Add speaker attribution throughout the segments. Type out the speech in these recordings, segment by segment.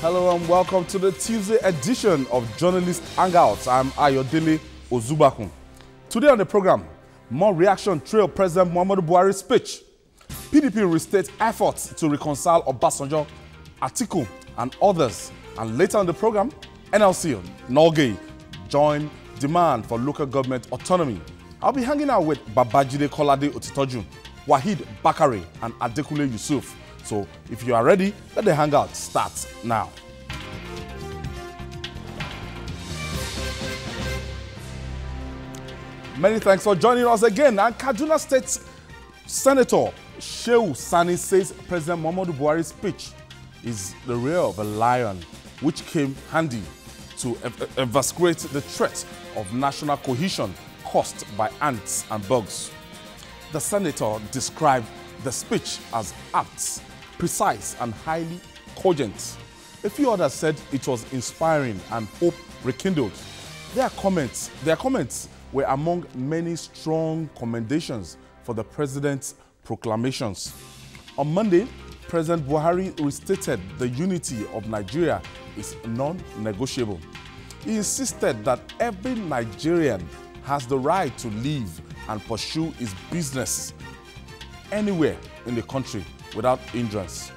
Speaker 1: Hello and welcome to the Tuesday edition of Journalist Hangout. I'm Ayodele Ozubakun. Today on the program, more reaction trail President Muhammadu Buhari's speech. PDP restates efforts to reconcile Obasanjo, Atiku and others. And later on the program, NLC, Norgay, join demand for local government autonomy. I'll be hanging out with Babajide Kolade-Otitoju, Wahid Bakare and Adekule Yusuf. So if you are ready, let the hangout start now. Many thanks for joining us again. And Kaduna State Senator Shehu Sani says President Muhammadu Buhari's speech is the rear of a lion, which came handy to eviscerate the threat of national cohesion caused by ants and bugs. The senator described the speech as apt, precise and highly cogent. A few others said it was inspiring and hope rekindled. Their comments were among many strong commendations for the president's proclamations. On Monday, President Buhari restated the unity of Nigeria is non-negotiable. He insisted that every Nigerian has the right to live and pursue his business anywhere in the country without hindrance.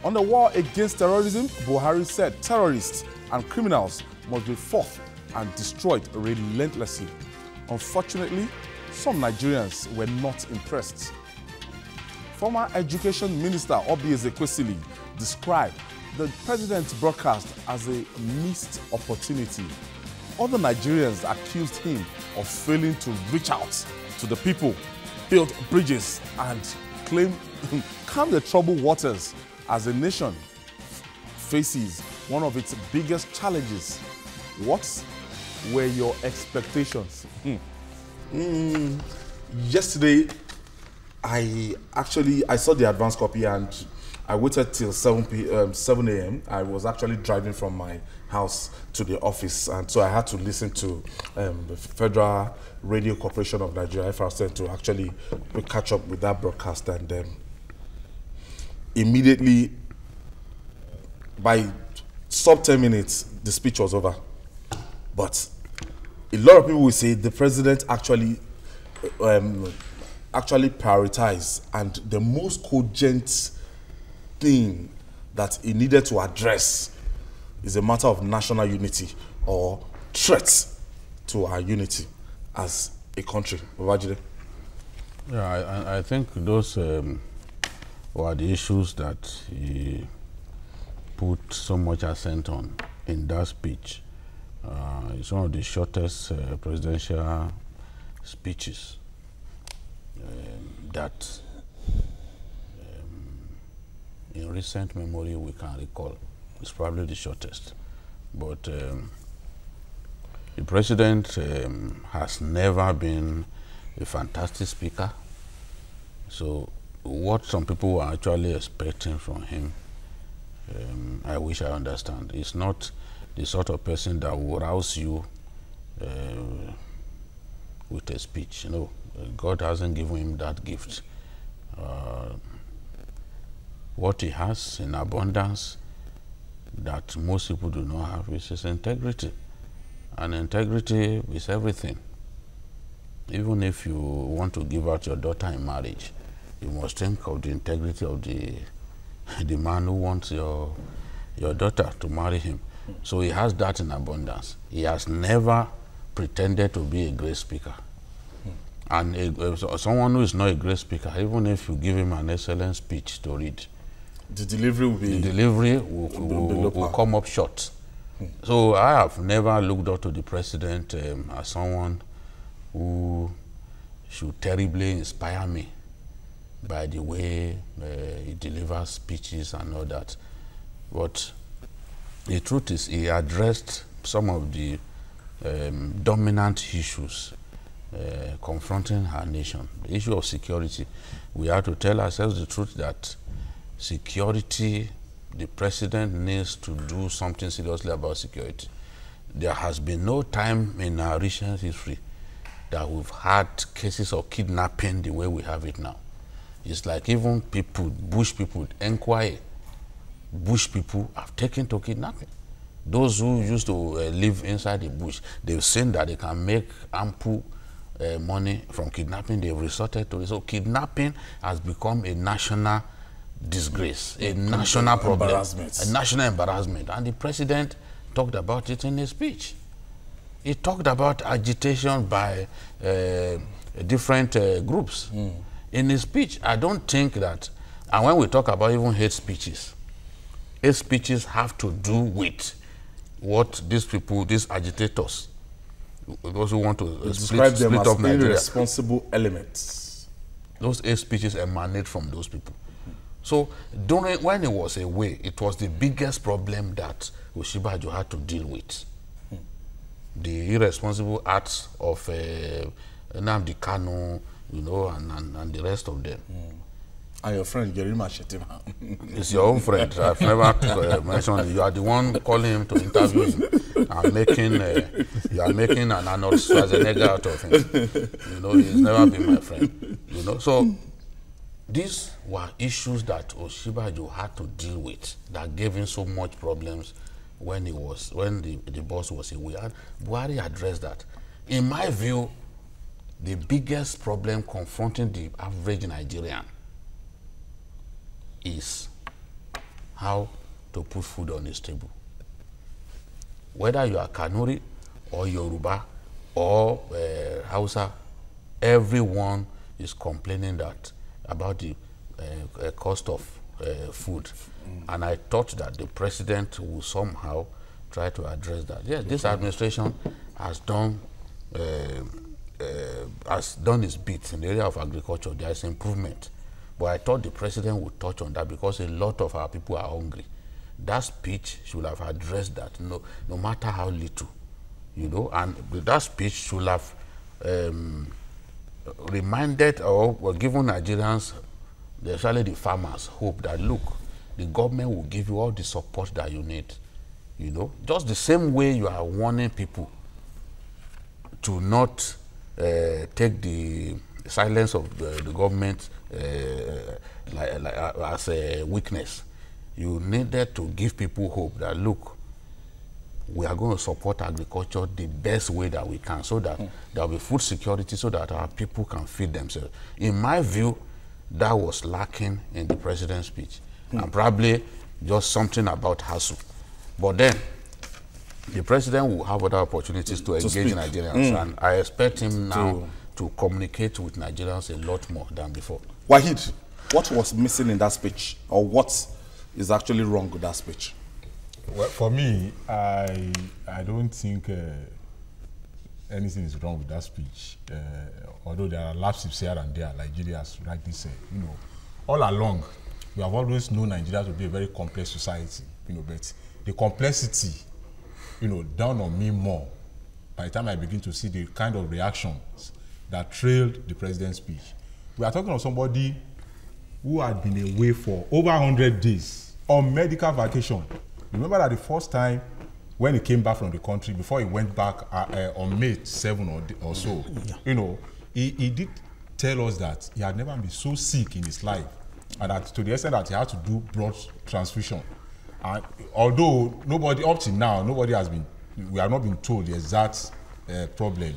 Speaker 1: On the war against terrorism, Buhari said terrorists and criminals must be fought and destroyed relentlessly. Unfortunately, some Nigerians were not impressed. Former Education Minister Obi Ezekwesili described the president's broadcast as a missed opportunity. Other Nigerians accused him of failing to reach out to the people, build bridges, and calm the troubled waters as the nation faces one of its biggest challenges. What were your expectations? Yesterday, I saw the advance copy and I waited till 7 a.m. I was actually driving from my house to the office, and so I had to listen to the Federal Radio Corporation of Nigeria, FRCN, to actually catch up with that broadcast. And immediately, by sub 10 minutes, the speech was over. But a lot of people will say the president actually prioritized, and the most cogent thing that he needed to address is a matter of national unity or threats to our unity as a country. Babajide?
Speaker 2: Yeah, I think those were the issues that he put so much accent on in that speech. It's one of the shortest presidential speeches that in recent memory we can recall. It's probably the shortest. But the president has never been a fantastic speaker. So what some people were actually expecting from him, I wish I understand. It's not the sort of person that will rouse you with a speech. You know, God hasn't given him that gift. What he has in abundance that most people do not have is his integrity. And integrity is everything. Even if you want to give out your daughter in marriage, you must think of the integrity of the man who wants your daughter to marry him. So he has that in abundance. He has never pretended to be a great speaker. And someone who is not a great speaker, even if you give him an excellent speech to read,
Speaker 1: the delivery
Speaker 2: will come up short. So I have never looked up to the president as someone who should terribly inspire me by the way he delivers speeches and all that. But the truth is, he addressed some of the dominant issues confronting our nation. The issue of security. We have to tell ourselves the truth that security, the president needs to do something seriously about security. There has been no time in our recent history that we've had cases of kidnapping the way we have it now. It's like even people, bush people, inquire bush people have taken to kidnapping. Those who used to live inside the bush, they've seen that they can make ample money from kidnapping. They've resorted to it. So kidnapping has become a national disgrace, a national problem, a national embarrassment. And the president talked about it in his speech. He talked about agitation by different groups. In his speech, I don't think that, and when we talk about even hate speeches have to do with what these people, these agitators, those who want to
Speaker 1: describe them
Speaker 2: split
Speaker 1: as
Speaker 2: up Nigeria,
Speaker 1: irresponsible elements.
Speaker 2: Those hate speeches emanate from those people. So when he was away, it was the biggest problem that Osinbajo had to deal with. The irresponsible acts of Nnamdi Kanu, you know, and the rest of them.
Speaker 1: And your friend Yerima Shetima.
Speaker 2: It's your own friend. I've never mentioned it. You are the one calling him to interview him and making you are making an Arnold Schwarzenegger out of him. You know, he's never been my friend. You know, so these were issues that Osinbajo had to deal with that gave him so much problems when the boss was away. And Buhari addressed that. In my view, the biggest problem confronting the average Nigerian is how to put food on his table. Whether you are Kanuri or Yoruba or Hausa, everyone is complaining about the cost of food. And I thought that the president will somehow try to address that. Yes, this administration has done its bit in the area of agriculture. There is improvement. But I thought the president would touch on that because a lot of our people are hungry. That speech should have addressed that, no matter how little, you know. And that speech should have reminded or given Nigerians, especially the farmers, hope that, look, the government will give you all the support that you need. You know, just the same way you are warning people to not take the silence of the government as a weakness. You needed to give people hope that, look, we are going to support agriculture the best way that we can, so that there will be food security, so that our people can feed themselves. In my view, that was lacking in the president's speech, and probably just something about hustle. But then, the president will have other opportunities to engage Nigerians, and I expect him now to communicate with Nigerians a lot more than before.
Speaker 1: Wahid, what was missing in that speech, or what is actually wrong with that speech?
Speaker 3: Well, for me, I don't think anything is wrong with that speech. Although there are lapses here and there, like Nigeria has rightly said. You know, all along, we have always known Nigeria to be a very complex society. You know, but the complexity, you know, dawned on me more by the time I begin to see the kind of reactions that trailed the president's speech. We are talking of somebody who had been away for over 100 days on medical vacation. Remember that the first time when he came back from the country, before he went back on May 7 or so, you know, he did tell us that he had never been so sick in his life, and that to the extent that he had to do blood transfusion. And although nobody, up to now, we have not been told the exact problem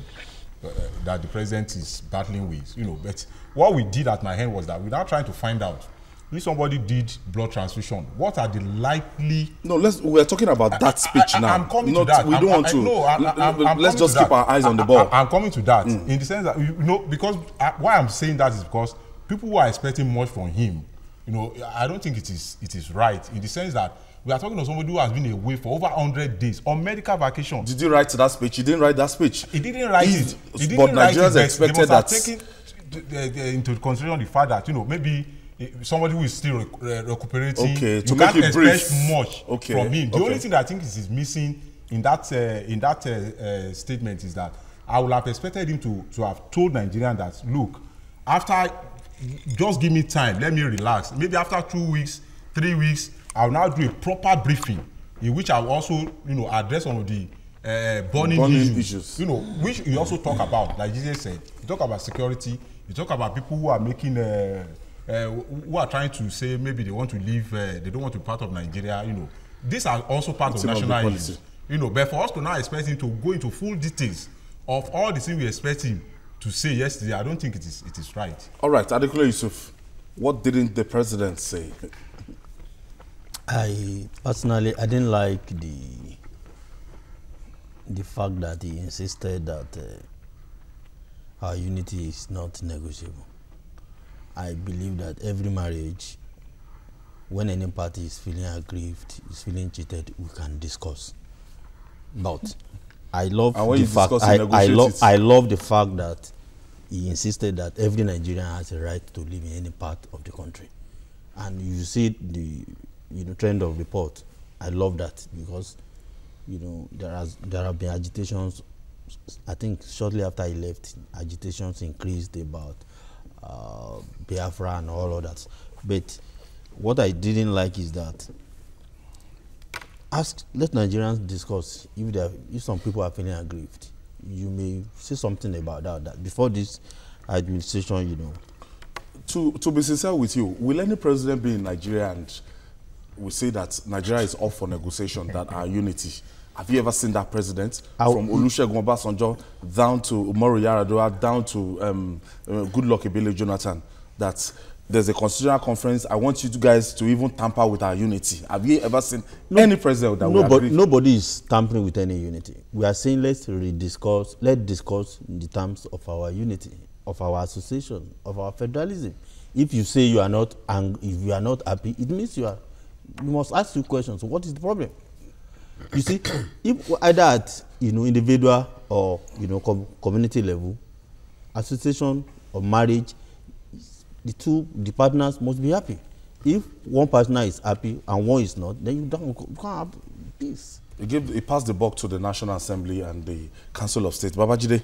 Speaker 3: that the president is battling with, you know. But what we did at my hand was that we now trying to find out if somebody did blood transfusion, what are the likely...
Speaker 1: No, we're talking about that speech now.
Speaker 3: I'm coming to that.
Speaker 1: We don't want to... Let's just keep our eyes on the ball.
Speaker 3: I'm coming to that in the sense that, you know, because why I'm saying that is because people who are expecting much from him, you know, I don't think it is right, in the sense that we are talking to somebody who has been away for over 100 days on medical vacation.
Speaker 1: Did you write that speech? He didn't write that speech.
Speaker 3: He didn't write it.
Speaker 1: But Nigerians expected that.
Speaker 3: Taking into consideration the fact that, you know, maybe somebody who is still recuperating,
Speaker 1: to
Speaker 3: you
Speaker 1: make
Speaker 3: can't
Speaker 1: it brief.
Speaker 3: expect much from him. The only thing that I think is missing in that statement is that I would have expected him to have told Nigerians that, look, after, just give me time, let me relax. Maybe after 2 weeks, 3 weeks, I'll now do a proper briefing in which I'll also, you know, address some of the burning issues, you know, which you also talk about. Like Jesus said, you talk about security, you talk about people who are making who are trying to say maybe they want to leave, they don't want to be part of Nigeria, you know. These are also part of national issues. You know, but for us to now expect him to go into full details of all the things we expect him to say yesterday, I don't think it is right.
Speaker 1: All right, Adekunle Yusuf, what didn't the president say?
Speaker 4: I personally, I didn't like the fact that he insisted that our unity is not negotiable. I believe that every marriage, when any party is feeling aggrieved, is feeling cheated, we can discuss. But I love the fact I love the fact that he insisted that every Nigerian has a right to live in any part of the country. And you see the trend of report. I love that because there have been agitations. I think shortly after he left, agitations increased about Biafra and all of that. But what I didn't like is that let Nigerians discuss. If some people are feeling aggrieved, you may say something about that before this administration.
Speaker 1: To be sincere with you, will any president be in Nigeria and we say that Nigeria is up for negotiation, that our unity? Have you ever seen that president? From Olusegun Obasanjo down to Umaru Yar'Adua, down to Goodluck Ebele Jonathan, that there's a constitutional conference. I want you guys to even tamper with our unity. Have you ever seen any president that will agree?
Speaker 4: Nobody is tampering with any unity. We are saying let's discuss the terms of our unity, of our association, of our federalism. If you say you are not, and if you are not happy, it means you must ask you questions. What is the problem? You see, if either at individual or community level, association or marriage, the partners must be happy. If one partner is happy and one is not, then you can't have peace.
Speaker 1: He passed the buck to the National Assembly and the Council of State. Babajide,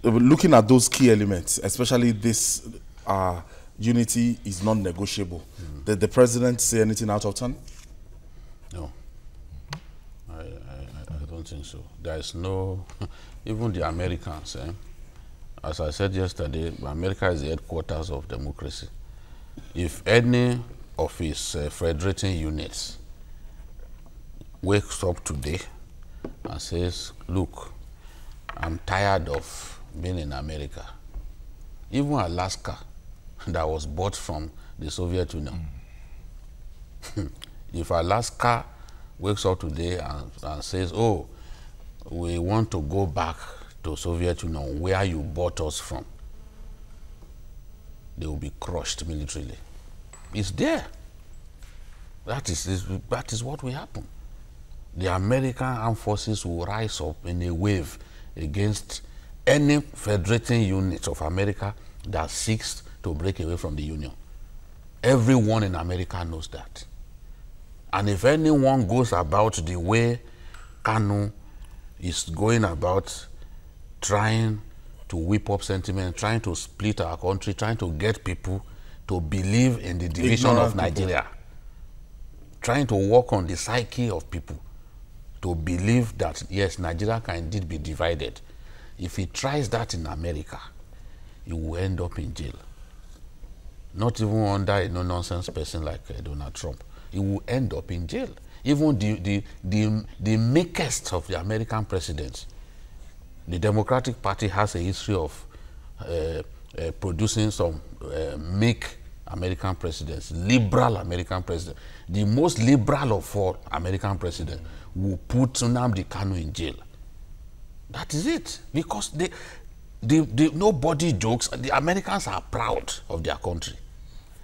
Speaker 1: looking at those key elements, especially this unity is non-negotiable. Did the president say anything out of turn?
Speaker 2: No. I don't think so. There is no, even the Americans, as I said yesterday, America is the headquarters of democracy. If any of his federating units wakes up today and says, look, I'm tired of being in America, even Alaska, that was bought from the Soviet Union, if Alaska wakes up today and says, oh, we want to go back to Soviet Union where you bought us from, they will be crushed militarily. It's there. That is what will happen. The American armed forces will rise up in a wave against any federating unit of America that seeks to break away from the Union. Everyone in America knows that. And if anyone goes about the way Kanu is going about, trying to whip up sentiment, trying to split our country, trying to get people to believe in the division of Nigeria, trying to work on the psyche of people to believe that, yes, Nigeria can indeed be divided. If he tries that in America, he will end up in jail. Not even under a no-nonsense person like Donald Trump. He will end up in jail. Even the meekest of the American presidents, the Democratic Party has a history of producing some meek American presidents, liberal American presidents. The most liberal of all American presidents will put Nnamdi Kanu in jail. That is it. Because nobody jokes. The Americans are proud of their country.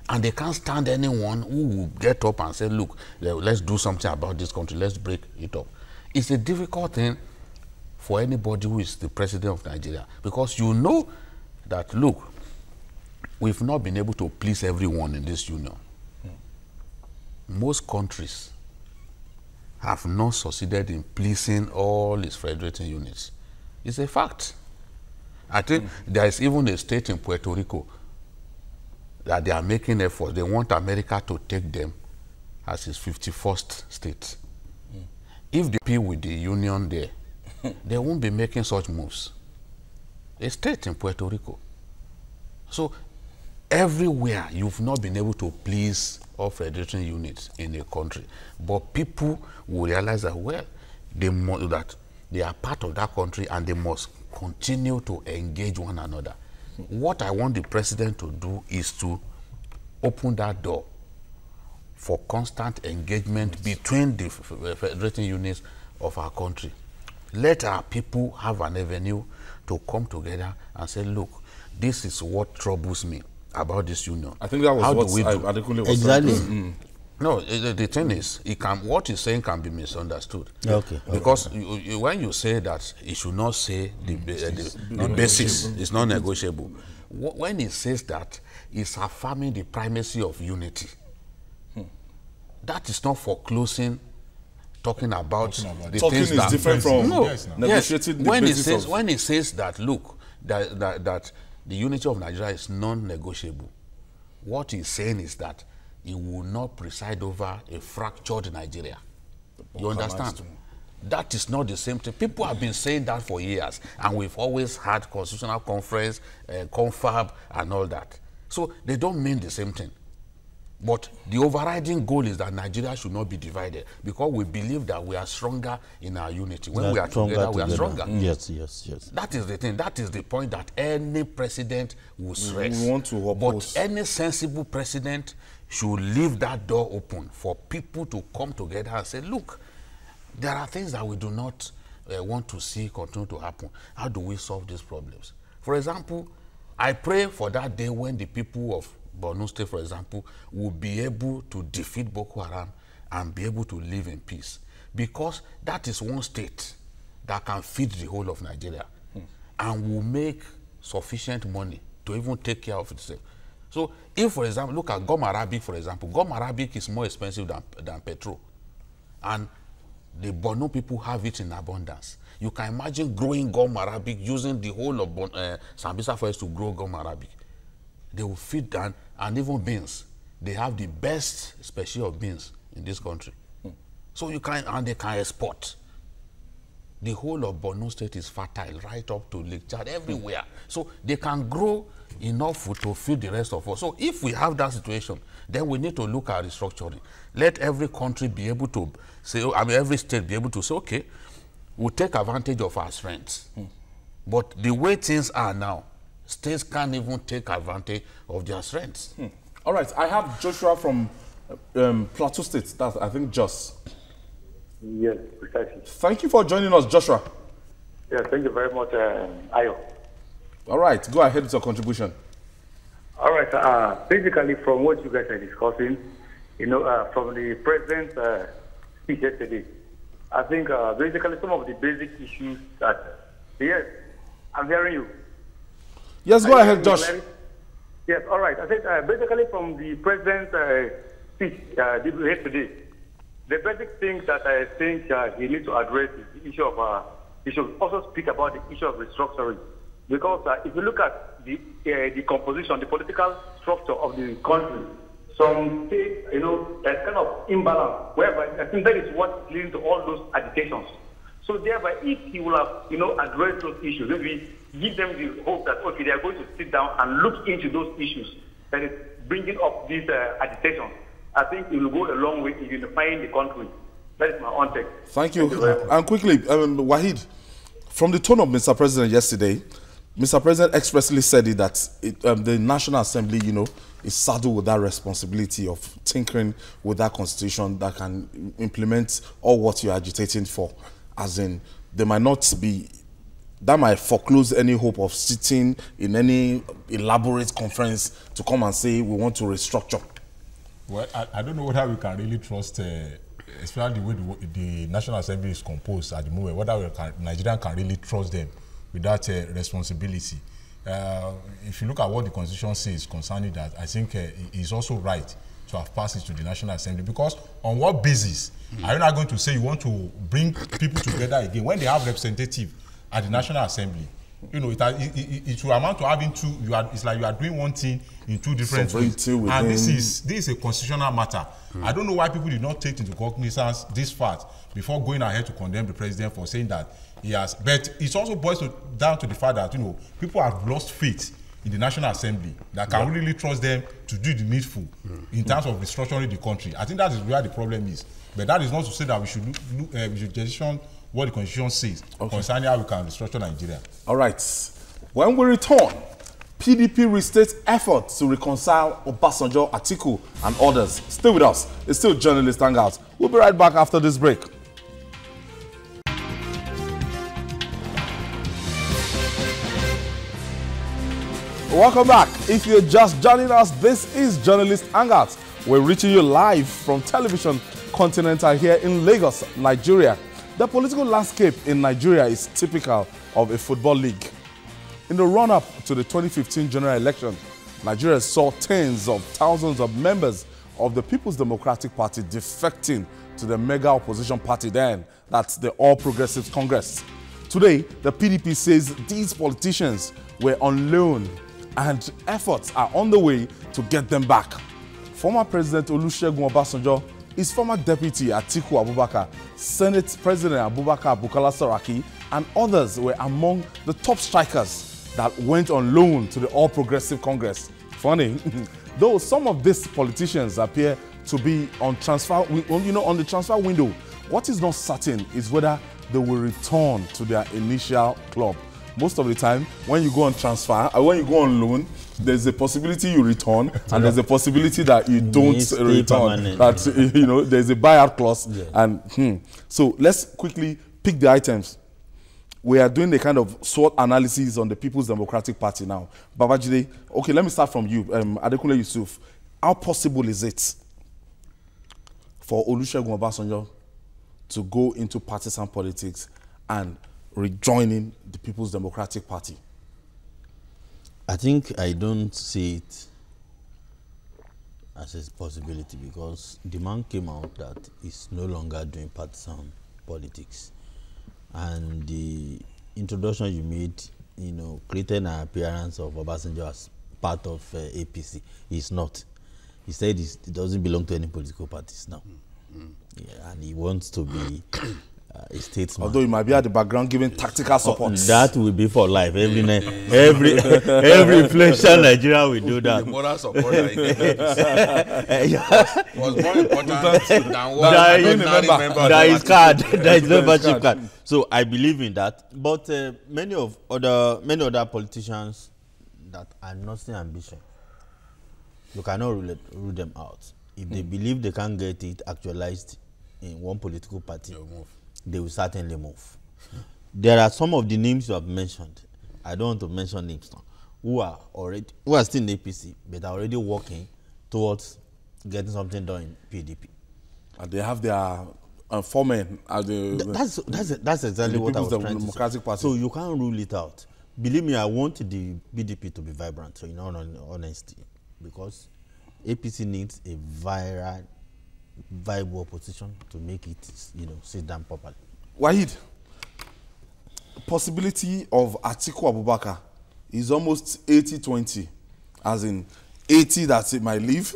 Speaker 2: And they can't stand anyone who will get up and say, look, let's do something about this country. Let's break it up. It's a difficult thing for anybody who is the president of Nigeria. Because you know that, look, we've not been able to please everyone in this union. Most countries have not succeeded in pleasing all its federating units. It's a fact. I think there is even a state in Puerto Rico that they are making efforts. They want America to take them as its 51st state. If they appeal with the union there, they won't be making such moves. A state in Puerto Rico. So everywhere you've not been able to please all federating units in a country, but people will realize that, well, that they are part of that country and they must continue to engage one another. What I want the president to do is to open that door for constant engagement between the federating units of our country. Let our people have an avenue to come together and say, look, this is what troubles me about this union.
Speaker 1: I think that was what Adekunle was
Speaker 4: exactly.
Speaker 1: saying.
Speaker 2: No, the thing is, what he's saying can be misunderstood.
Speaker 4: Okay.
Speaker 2: Because when you say that he should not say the basis is not negotiable, when he says that, he's affirming the primacy of unity. That is not foreclosing talking about the
Speaker 1: talking
Speaker 2: things
Speaker 1: is
Speaker 2: that
Speaker 1: different from
Speaker 2: yes.
Speaker 1: negotiating the basis
Speaker 2: When he says that, look, that the unity of Nigeria is non-negotiable, what he's saying is that he will not preside over a fractured Nigeria. You understand? That is not the same thing. People have been saying that for years, and we've always had constitutional conference, confab, and all that. So they don't mean the same thing. But the overriding goal is that Nigeria should not be divided, because we believe that we are stronger in our unity. When we are together, we are stronger.
Speaker 4: Yes.
Speaker 2: That is the thing. That is the point that any president will stress.
Speaker 1: We want to oppose.
Speaker 2: But any sensible president should leave that door open for people to come together and say, look, there are things that we do not want to see continue to happen. How do we solve these problems? For example, I pray for that day when the people of Borno State, for example, will be able to defeat Boko Haram and be able to live in peace. Because that is one state that can feed the whole of Nigeria and will make sufficient money to even take care of itself. So if, for example, look at gum arabic, for example. Gum arabic is more expensive than petrol. And the Borno people have it in abundance. You can imagine growing gum arabic, using the whole of Sambisa forest to grow gum arabic. They will feed that, and even beans. They have the best species of beans in this country. So they can export. The whole of Borno State is fertile, right up to Lake Chad, everywhere. So they can grow enough food to feed the rest of us. So if we have that situation, then we need to look at restructuring. Let every country be able to say, every state be able to say, okay, we'll take advantage of our strengths. But the way things are now, states can't even take advantage of their strengths.
Speaker 1: All right, I have Joshua from Plateau State. That's, I think, Jos.
Speaker 5: Yes, precisely.
Speaker 1: Thank you for joining us, Joshua.
Speaker 5: Yeah, thank you very much, Ayo.
Speaker 1: All right, go ahead with your contribution.
Speaker 5: All right, basically from what you guys are discussing, from the president's speech yesterday, I think basically some of the basic issues that, yes, I'm hearing you.
Speaker 1: Yes, go ahead, Josh.
Speaker 5: Yes, all right. I said basically from the president's speech yesterday, the basic thing that I think he needs to address is the issue of, he should also speak about the issue of restructuring. Because if you look at the composition, the political structure of the country, some states, there's kind of imbalance, whereby I think that is what is leading to all those agitations. So thereby, if he will have, addressed those issues, maybe give them the hope that, okay, they are going to sit down and look into those issues that is bringing up these agitations, I think it will go a long way in unifying the country. That is my own take.
Speaker 1: Thank you. And quickly, Wahid, from the tone of Mr. President yesterday, Mr. President expressly said it that the National Assembly, is saddled with that responsibility of tinkering with that constitution that can implement all what you're agitating for. As in, there might not be, that might foreclose any hope of sitting in any elaborate conference to come and say we want to restructure.
Speaker 3: Well, I don't know whether we can really trust, especially the way the National Assembly is composed at the moment, whether Nigeria can really trust them with that responsibility. If you look at what the Constitution says concerning that, I think it's also right to have passed it to the National Assembly, because on what basis are you not going to say you want to bring people together again when they have representative at the National Assembly? It will amount to having two. It's like you are doing one thing in two different ways. And this is a constitutional matter. I don't know why people did not take into cognizance this fact before going ahead to condemn the president for saying that he has. But it also boils down to the fact that people have lost faith in the National Assembly that can really trust them to do the needful in terms of restructuring the country. I think that is where the problem is. But that is not to say that we should decision what the Constitution says concerning how we can restructure Nigeria.
Speaker 1: All right. When we return, PDP restates efforts to reconcile Obasanjo, Atiku, and others. Stay with us. It's still Journalist Hangout. We'll be right back after this break. Welcome back. If you're just joining us, this is Journalist Hangout. We're reaching you live from Television Continental here in Lagos, Nigeria. The political landscape in Nigeria is typical of a football league. In the run-up to the 2015 general election, Nigeria saw tens of thousands of members of the People's Democratic Party defecting to the mega opposition party then, that's the All Progressives Congress. Today, the PDP says these politicians were on loan and efforts are on the way to get them back. Former President Olusegun Obasanjo, his former deputy Atiku Abubakar, Senate President Abubakar Bukola Saraki, and others were among the top strikers that went on loan to the All Progressive Congress. Funny, though some of these politicians appear to be on on the transfer window, what is not certain is whether they will return to their initial club. Most of the time, when you go on transfer, or when you go on loan, there's a possibility you return, and there's a possibility that you don't return. That there's a buyout clause, and so let's quickly pick the items. We are doing a kind of SWOT analysis on the People's Democratic Party now. Babajide, okay, let me start from you, Adekunle Yusuf. How possible is it for Olusegun Obasanjo to go into partisan politics and rejoining the People's Democratic Party?
Speaker 4: I think I don't see it as a possibility because the man came out that he's no longer doing partisan politics. And the introduction you made, created an appearance of Obasanjo as part of APC. He's not. He said he doesn't belong to any political parties now. Yeah, and he wants to be a statesman.
Speaker 1: Although he might be at the background giving tactical support.
Speaker 4: That will be for life. Every influential Nigeria will do that.
Speaker 2: The moral support was more important than what
Speaker 4: that is card. That is membership card. So I believe in that. But many other politicians that are nothing ambition, you cannot rule them out. If they believe they can't get it actualized in one political party, they will certainly move. There are some of the names you have mentioned. I don't want to mention names now, who are still in APC, but are already working towards getting something done in PDP.
Speaker 1: And they have their foremen at the.
Speaker 4: That's exactly what I was trying
Speaker 1: Democratic
Speaker 4: to say.
Speaker 1: Party.
Speaker 4: So you can't rule it out. Believe me, I want the PDP to be vibrant. So in all honesty, because APC needs a viable opposition to make it, sit down properly.
Speaker 1: Wahid, possibility of Atiku Abubakar is almost 80-20, as in 80 that it might leave,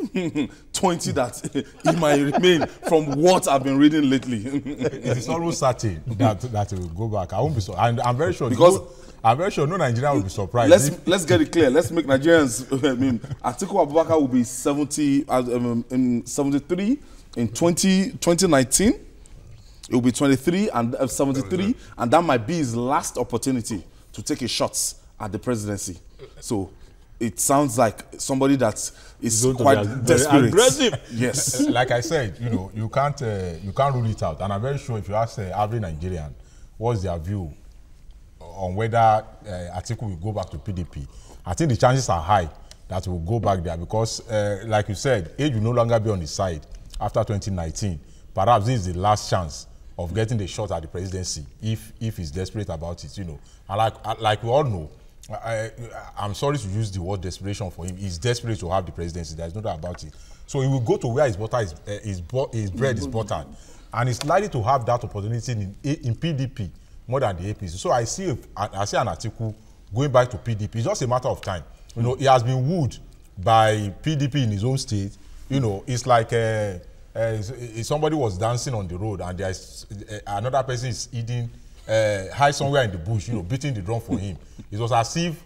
Speaker 1: 20 that it might remain from what I've been reading lately.
Speaker 3: It is almost certain that it will go back. I won't be so. I'm very sure because I'm very sure no Nigerian will be surprised. Let's
Speaker 1: get it clear. Let's make Nigerians. Atiku Abubakar will be 73 in 2019. It will be 23 and 73, and that might be his last opportunity to take a shot at the presidency. So it sounds like somebody that is quite desperate.
Speaker 4: Aggressive.
Speaker 1: Yes.
Speaker 3: Like I said, you can't rule it out. And I'm very sure if you ask every Nigerian what's their view on whether Atiku will go back to PDP, I think the chances are high that he will go back there because, like you said, age will no longer be on his side after 2019. Perhaps this is the last chance of getting the shot at the presidency if he's desperate about it, And like we all know, I'm sorry to use the word desperation for him. He's desperate to have the presidency. There's no doubt about it. So he will go to where his bread is buttered, and he's likely to have that opportunity in PDP more than the APC. So I see an Atiku going back to PDP. It's just a matter of time. He has been wooed by PDP in his own state. It's like if somebody was dancing on the road and there's another person is eating high somewhere in the bush, beating the drum for him. It was as if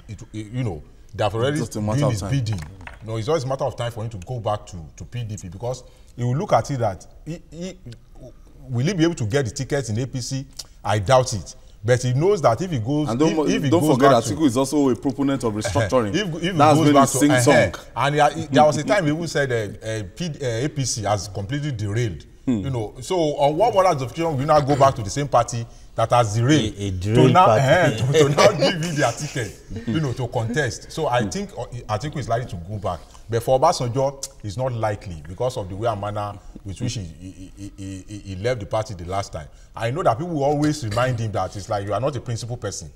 Speaker 3: they have already
Speaker 1: Just a
Speaker 3: done
Speaker 1: matter of
Speaker 3: his
Speaker 1: time.
Speaker 3: bidding. No, it's always a matter of time for him to go back to PDP, because he will look at it that will he be able to get the tickets in APC? I doubt it. But he knows that if he goes,
Speaker 1: And
Speaker 3: if he
Speaker 1: don't
Speaker 3: goes
Speaker 1: forget
Speaker 3: back
Speaker 1: Atiku is also a proponent of restructuring.
Speaker 3: if
Speaker 1: That's
Speaker 3: he
Speaker 1: been
Speaker 3: goes
Speaker 1: his
Speaker 3: back
Speaker 1: sing song.
Speaker 3: and there was a time he even said APC has completely derailed. You know, so on what more justification we now go back to the same party that has derailed to now to now give you their ticket, you know, to contest. So I think Atiku is likely to go back. But for Obasanjo, it's not likely because of the way and manner with which he left the party the last time. I know that people will always remind him that it's like you are not a principal person.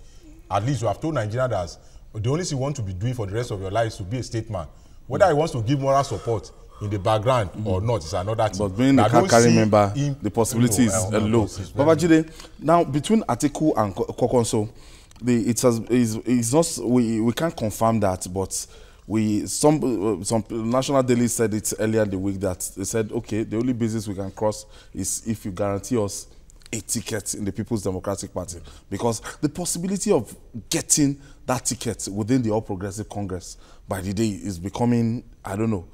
Speaker 3: At least you have told Nigerians that the only thing you want to be doing for the rest of your life is to be a statesman. Whether he wants to give moral support in the background or not is another thing.
Speaker 1: But being a car-carrying member, the possibility is low. Babajide, now between Atiku and Kokonso, we can't confirm that, but some national dailies said it earlier in the week that they said, okay, the only business we can cross is if you guarantee us a ticket in the People's Democratic Party, because the possibility of getting that ticket within the All Progressive Congress by the day is becoming, I don't know,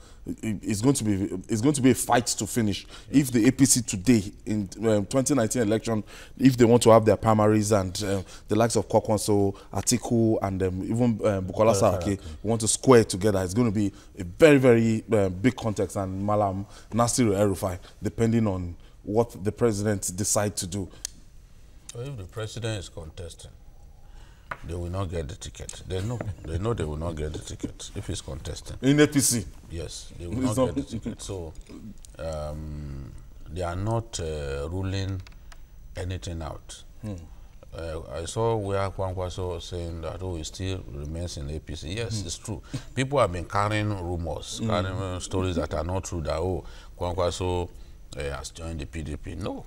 Speaker 1: it's going to be a fight to finish. If the APC today in 2019 election, if they want to have their primaries and the likes of Kokonso, Atiku, and even Bukola Saraki want to square together, it's going to be a very, very big context, and Malam Nasiru El-Rufai, depending on what the president decides to do.
Speaker 2: So if the president is contesting, they will not get the ticket. They know they will not get the ticket if he's contesting.
Speaker 1: In APC?
Speaker 2: Yes, they will not get the ticket. So they are not ruling anything out. I saw where Kwankwaso saying that, he still remains in APC. Yes, it's true. People have been carrying rumors, carrying stories that are not true, that, Kwankwaso has joined the PDP. No.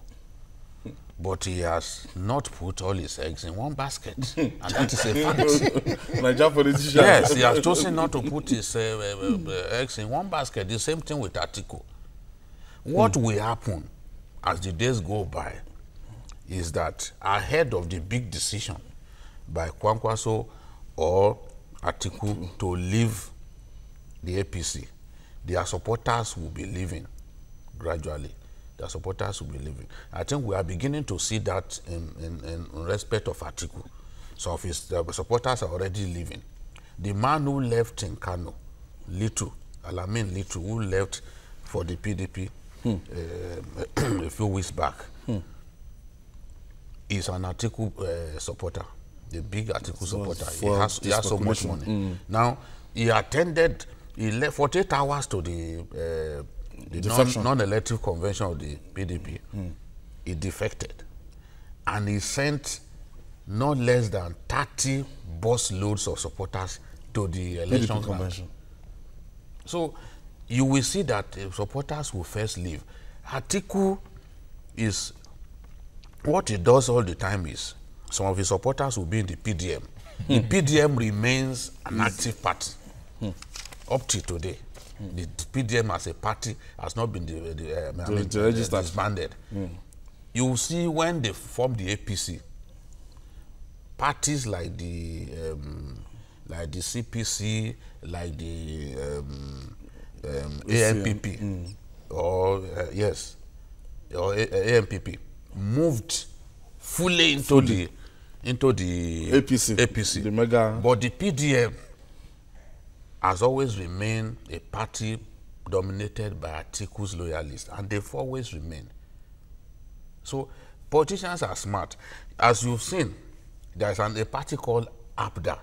Speaker 2: But he has not put all his eggs in one basket. And that is a fact.
Speaker 1: Nigerian politician.
Speaker 2: Yes, he has chosen not to put his eggs in one basket. The same thing with Atiku. What will happen as the days go by is that ahead of the big decision by Kwankwaso or Atiku to leave the APC, their supporters will be leaving gradually. Their supporters will be leaving. I think we are beginning to see that in respect of Atiku. Some of his supporters are already leaving. The man who left in Kano, Alamin Litu, who left for the PDP a few weeks back, is an Atiku supporter, the big Atiku supporter. He has so much money. Now, he left 48 hours to the non-elective convention of the PDP. He defected. And he sent not less than 30 bus loads of supporters to the election convention. So you will see that supporters will first leave. Atiku is, what he does all the time is, some of his supporters will be in the PDM. The PDM remains an active party up to today. The PDM as a party has not been disbanded. You will see when they form the APC, parties like the CPC, like the ANPP, or ANPP, moved fully into the APC.
Speaker 1: The mega.
Speaker 2: But the PDM has always remained a party dominated by Atiku's loyalists, and they've always remained. So politicians are smart. As you've seen, there's a party called APDA,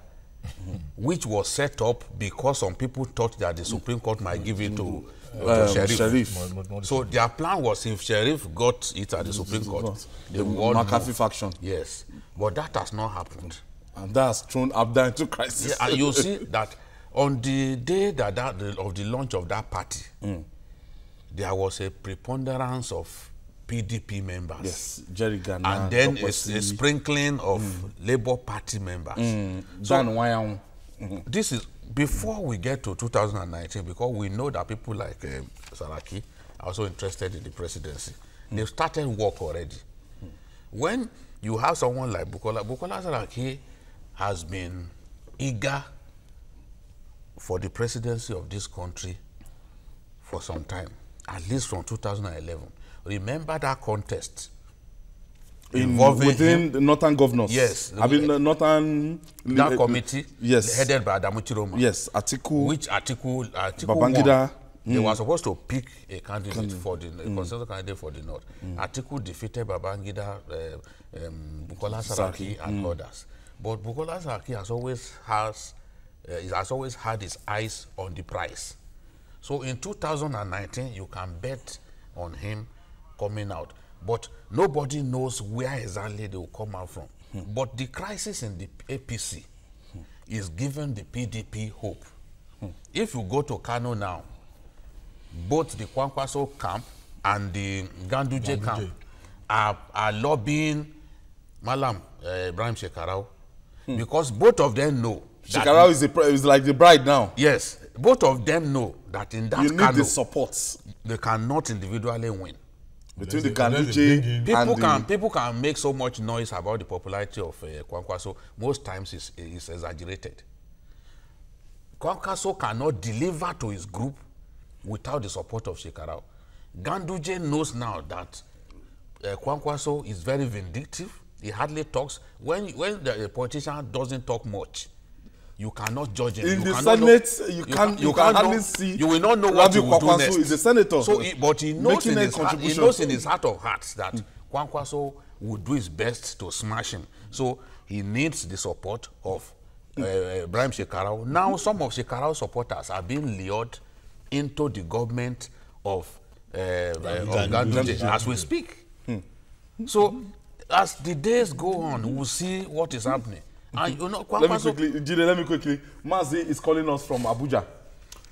Speaker 2: which was set up because some people thought that the Supreme Court might give it to Sheriff. So their plan was, if Sheriff got it at the Supreme Court,
Speaker 1: the McAfee faction.
Speaker 2: Yes, but that has not happened.
Speaker 1: And that has thrown APDA into crisis.
Speaker 2: Yeah, and you see that on the day of the launch of that party, there was a preponderance of PDP members.
Speaker 1: Yes, Jerry Ghana,
Speaker 2: and then a sprinkling of Labour Party members.
Speaker 1: So,
Speaker 2: this is before we get to 2019, because we know that people like Saraki are also interested in the presidency. They've started work already. When you have someone like Bukola Saraki has been eager for the presidency of this country for some time, at least from 2011. Remember that contest
Speaker 1: within the Northern governors?
Speaker 2: Yes.
Speaker 1: I mean, the Northern...
Speaker 2: That committee,
Speaker 1: yes,
Speaker 2: headed by Adamu Chiroma.
Speaker 1: Yes, Atiku...
Speaker 2: Which Atiku
Speaker 1: Babangida...
Speaker 2: won. They were supposed to pick a candidate for the consensus candidate for the North. Atiku defeated Babangida, Bukola Saraki, and others. But Bukola Saraki has always had his eyes on the prize. So in 2019, you can bet on him coming out. But nobody knows where exactly they will come out from. But the crisis in the APC is giving the PDP hope. If you go to Kano now, both the Kwankwaso camp and the Ganduje camp are lobbying Malam Ibrahim Shekarau because both of them know
Speaker 1: Shekarau is like the bride now.
Speaker 2: Yes, both of them know that in that
Speaker 1: you need the support.
Speaker 2: They cannot individually win.
Speaker 1: Between the Ganduje and
Speaker 2: people can make so much noise about the popularity of Kwankwaso. Most times it's exaggerated. Kwankwaso cannot deliver to his group without the support of Shekarau. Ganduje knows now that Kwankwaso is very vindictive. He hardly talks. When the politician doesn't talk much, you cannot judge him.
Speaker 1: In the Senate, you can hardly see.
Speaker 2: You will not know what he will do next.
Speaker 1: Is a senator.
Speaker 2: So, but he knows in his heart of hearts that Kwankwaso would do his best to smash him. So he needs the support of Ibrahim Shekarau. Now, some of Shekarau's supporters are being lured into the government of Ganduje as we speak. So, as the days go on, we'll see what is happening. And you know,
Speaker 1: let me quickly. Mazi is calling us from Abuja.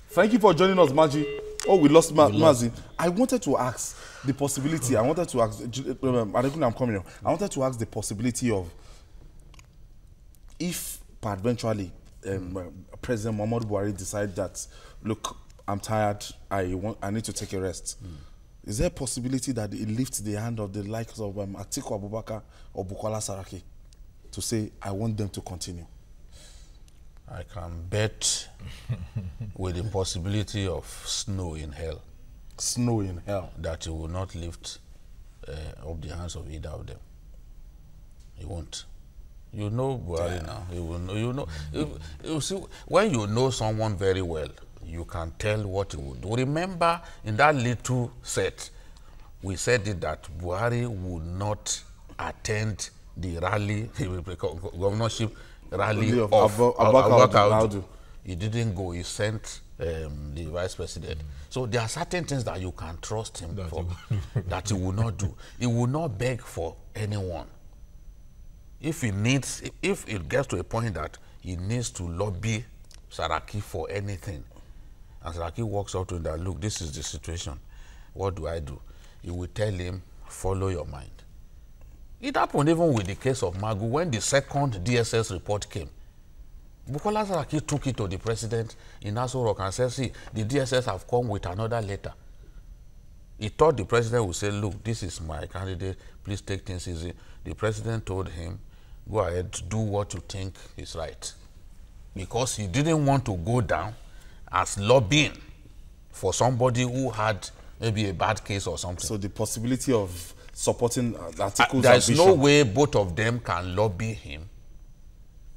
Speaker 1: Thank you for joining us, Maji. Oh, we lost Mazi. I wanted to ask the possibility. I wanted to ask. I'm coming. I wanted to ask the possibility of if, eventually, President Muhammadu Buhari decide that, look, I'm tired. I need to take a rest. Is there a possibility that he lifts the hand of the likes of Atiku Abubakar or Bukola Saraki to say, I want them to continue?
Speaker 2: I can bet with the possibility of snow in hell.
Speaker 1: Snow in hell.
Speaker 2: That he will not lift up the hands of either of them. He won't. You know Buhari now. He will know. You know. You see, when you know someone very well, you can tell what he will do. Remember, in that little set, we said it that Buhari would not attend the rally, governorship rally of Abubakar. He didn't go. He sent the vice president. So there are certain things that you can trust him for that he will not do. He will not beg for anyone. If it gets to a point that he needs to lobby Saraki for anything, and Saraki walks out to him that, look, this is the situation, what do I do? He will tell him, follow your mind. It happened even with the case of Magu. When the second DSS report came, Bukola Saraki took it to the president in Aso Rock and said, see, the DSS have come with another letter. He thought the president would say, look, this is my candidate, please take things easy. The president told him, go ahead, do what you think is right. Because he didn't want to go down as lobbying for somebody who had maybe a bad case or something.
Speaker 1: So the possibility of supporting Atiku's
Speaker 2: there's no way both of them can lobby him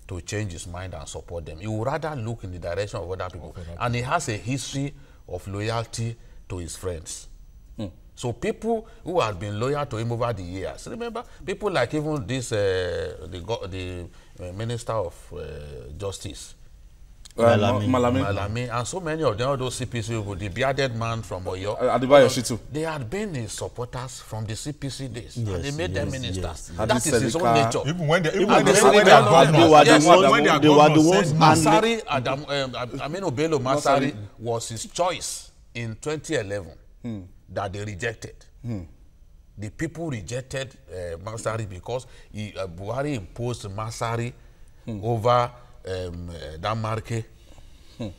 Speaker 2: to change his mind and support them. He would rather look in the direction of other people. And he has a history of loyalty to his friends. So people who have been loyal to him over the years, remember, people like even this, the Minister of Justice, Malami, and so many of them, all those CPC people, the bearded man from Oyo, they had been his supporters from the CPC days. Yes, and they made them ministers. Yes. That is his own nature.
Speaker 3: Even when they are
Speaker 2: the ones. Masari, Aminu Bello Masari was his choice in 2011 that they rejected. The people rejected Masari because Buhari imposed Masari over Damarke,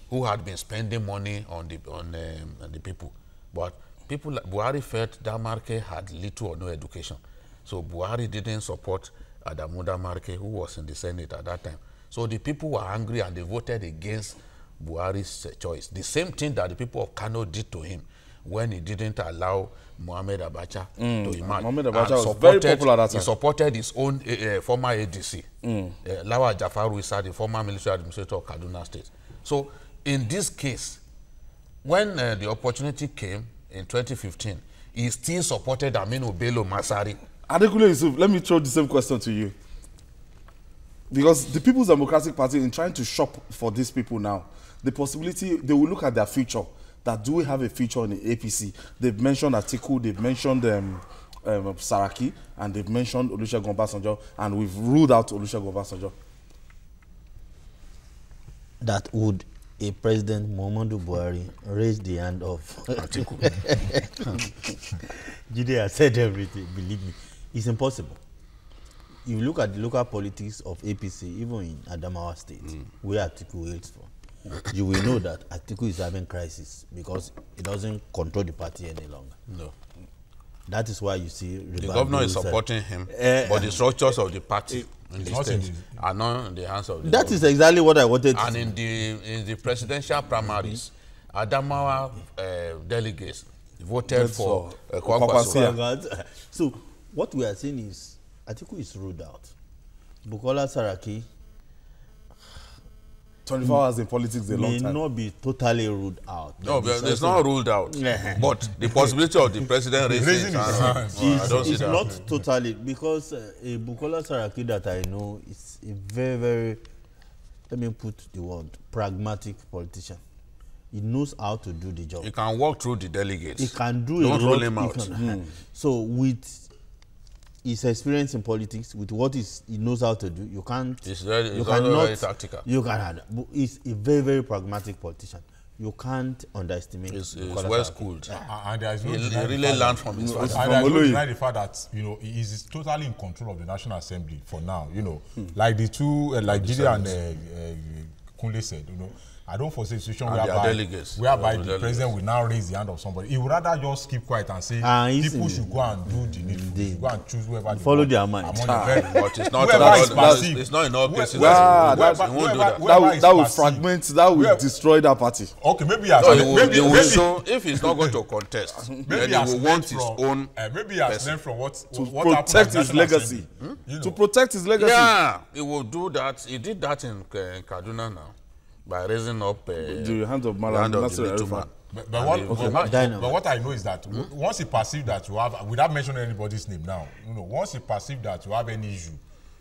Speaker 2: who had been spending money on the people. But people like Buhari felt Damarke had little or no education. So Buhari didn't support Adamu Damarke, who was in the Senate at that time. So the people were angry and they voted against Buhari's choice. The same thing that the people of Kano did to him when he didn't allow Mohamed Abacha to emerge.
Speaker 1: Mohamed Abacha was very popular at that time.
Speaker 2: He supported his own former ADC, Lawa Jafaru Issa, the former military administrator of Kaduna State. So in this case, when the opportunity came in 2015, he still supported Aminu Bello Masari.
Speaker 1: Adekunle Yusuf, let me throw the same question to you. Because the People's Democratic Party, in trying to shop for these people now, the possibility, they will look at their future. That do we have a future in the APC? They've mentioned Atiku, they've mentioned Saraki, and they've mentioned Olusegun Obasanjo, and we've ruled out Olusegun Obasanjo.
Speaker 4: That would a President Muhammadu Buhari raise the hand of Atiku? Jide has said everything, believe me. It's impossible. You look at the local politics of APC, even in Adamawa State, where Atiku hails from, you will know that Atiku is having crisis because he doesn't control the party any longer.
Speaker 2: No.
Speaker 4: That is why you see
Speaker 2: the governor is supporting him, but the structures of the party in the state are not in the hands of the
Speaker 4: That is exactly what I wanted to
Speaker 2: say. And in the presidential primaries, Adamawa delegates voted for Kwankwaso.
Speaker 4: So what we are saying is Atiku is ruled out. Bukola Saraki
Speaker 1: 24 hours in politics is a long time.
Speaker 4: May not be totally ruled out.
Speaker 2: No, it's not ruled out. But the possibility of the president raising his hand, I don't see that.
Speaker 4: It's not totally, because a Bukola Saraki that I know is a very, very, let me put the word, pragmatic politician. He knows how to do the job.
Speaker 2: He can walk through the delegates.
Speaker 4: He can do
Speaker 2: Don't rule him out.
Speaker 4: So with his experience in politics, with what he knows how to do, you can't.
Speaker 2: It's very tactical.
Speaker 4: You can. He's a very, very pragmatic politician. You can't underestimate.
Speaker 2: He's well schooled.
Speaker 3: And there is no
Speaker 2: he really learned from his father.
Speaker 3: And there is no deny the fact that he is totally in control of the National Assembly for now. Like the two, like Jide and Kunle said, I don't foresee a situation whereby the president will now raise the hand of somebody. He would rather just keep quiet and say people should go and do the needful, go and choose whoever they
Speaker 4: follow their mind.
Speaker 2: But it's not in all cases.
Speaker 1: That will fragment, that will destroy that party.
Speaker 3: Okay, maybe
Speaker 2: so if he's not going to contest, then he will want his own.
Speaker 3: Maybe he has learned from what
Speaker 1: protect his legacy. To protect his legacy.
Speaker 2: Yeah, he will do that. He did that in Kaduna now, by raising up
Speaker 1: the hand of Malam Nasir Arifat.
Speaker 3: But what I know is that once he perceives that you have, without mentioning anybody's name now, once he perceives that you have any issue,